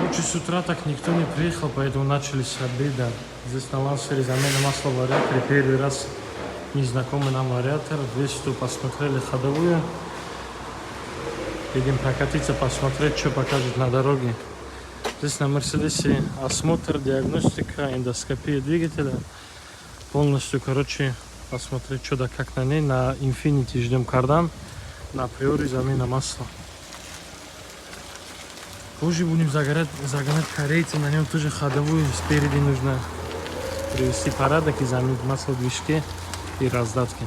Короче, с утра так никто не приехал, поэтому начали с обеда. Здесь на лансере замена масла вариатора. Первый раз незнакомый нам вариатор. 200 посмотрели ходовую. Идем прокатиться, посмотреть, что покажет на дороге. Здесь на Мерседесе осмотр, диагностика, эндоскопия двигателя. Полностью, короче, посмотреть, что да как на ней. На Infiniti ждем кардан. На Priori замена масла. Позже будем загонять корейца, на нем тоже ходовую. Спереди нужно привести порядок и заменить масло в движке и раздатке.